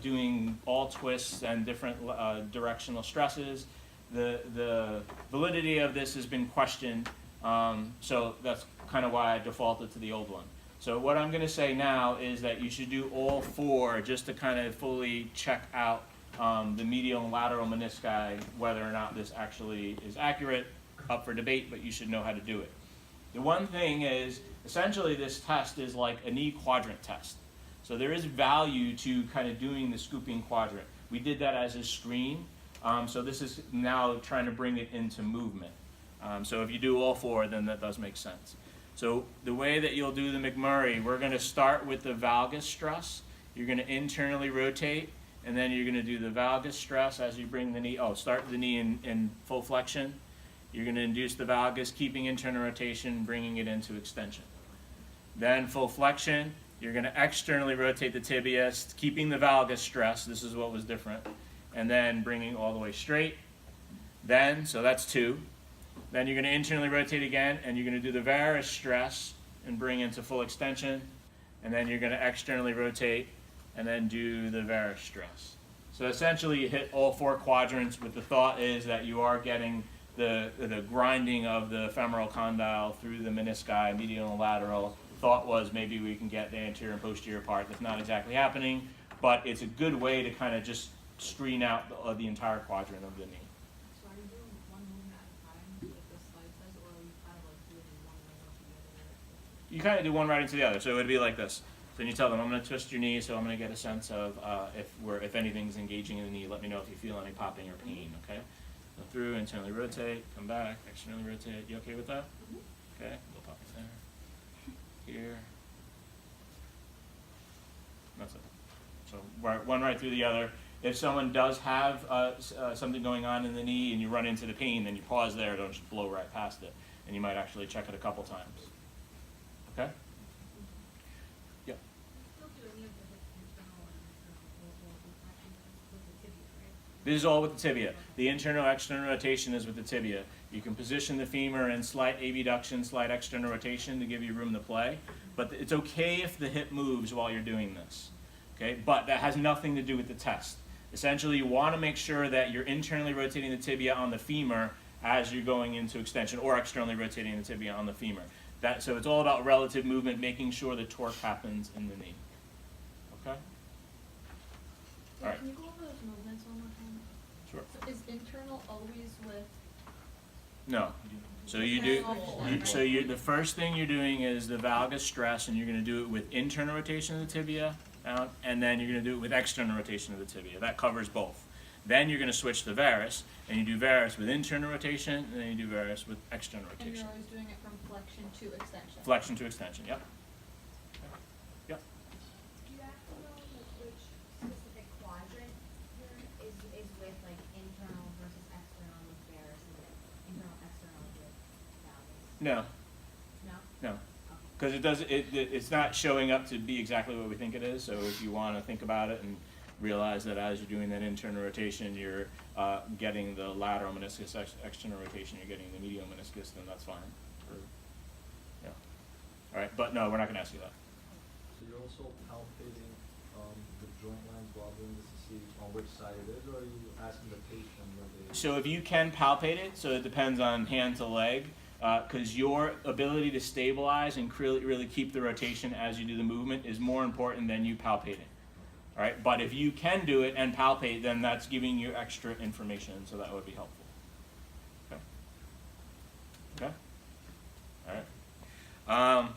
doing all twists and different directional stresses. The validity of this has been questioned, so that's kind of why I defaulted to the old one. So what I'm going to say now is that you should do all four just to kind of fully check out the medial and lateral menisci, whether or not this actually is accurate, up for debate, but you should know how to do it. The one thing is, essentially this test is like a knee quadrant test. So there is value to kind of doing the scooping quadrant. We did that as a screen, so this is now trying to bring it into movement. So if you do all four, then that does make sense. So the way that you'll do the McMurray, we're going to start with the valgus stress. You're going to internally rotate, and then you're going to do the valgus stress as you bring the knee. Start the knee in full flexion. You're going to induce the valgus, keeping internal rotation, bringing it into extension. Then full flexion, you're going to externally rotate the tibia, keeping the valgus stress. This is what was different. And then bringing all the way straight. Then, so that's two. Then you're going to internally rotate again, and you're going to do the varus stress and bring into full extension. And then you're going to externally rotate and then do the varus stress. So essentially you hit all four quadrants, with the thought is that you are getting the grinding of the femoral condyle through the menisci, medial and lateral. The thought was maybe we can get the anterior and posterior part. That's not exactly happening, but it's a good way to kind of just screen out the entire quadrant of the knee. So are you doing one movement at a time with the slide test, or are you kind of like doing one right into the other? You kind of do one right into the other, so it would be like this. So then you tell them, I'm going to twist your knee, so I'm going to get a sense of if anything's engaging in the knee. Let me know if you feel any popping or pain, okay? Go through, internally rotate, come back, externally rotate. You okay with that? Okay, a little popping there. Here. That's it. So one right through the other. If someone does have something going on in the knee and you run into the pain, then you pause there, don't just blow right past it. And you might actually check it a couple times. Okay? Yep. Still do any of the internal and external with the tibia, right? This is all with the tibia. The internal external rotation is with the tibia. You can position the femur in slight abduction, slight external rotation to give you room to play. But it's okay if the hip moves while you're doing this. Okay? But that has nothing to do with the test. Essentially, you want to make sure that you're internally rotating the tibia on the femur as you're going into extension, or externally rotating the tibia on the femur. So it's all about relative movement, making sure the torque happens in the knee. Okay? All right. Can you go over those movements one more time? Sure. So is internal always with? No. So the first thing you're doing is the valgus stress, and you're going to do it with internal rotation of the tibia out, and then you're going to do it with external rotation of the tibia. That covers both. Then you're going to switch to varus, and you do varus with internal rotation, and then you do varus with external And rotation. you're always doing it from flexion to extension. Flexion to extension, yep. Yep. Do you have to know like which specific quadrant is with like internal versus external with varus and internal external with valgus? No, No? no. Because it's not showing up to be exactly what we think it is, so if you want to think about it and realize that as you're doing that internal rotation, you're getting the lateral meniscus, external rotation, you're getting the medial meniscus, then that's fine. Yeah. All right, but no, we're not going to ask you that. So you're also palpating the joint lines while doing this to see on which side it is, or are you asking the patient where they? So if you can palpate it, so it depends on hand to leg, because your ability to stabilize and really keep the rotation as you do the movement is more important than you palpating. All right, but if you can do it and palpate, then that's giving you extra information, so that would be helpful. Okay. Okay. All right.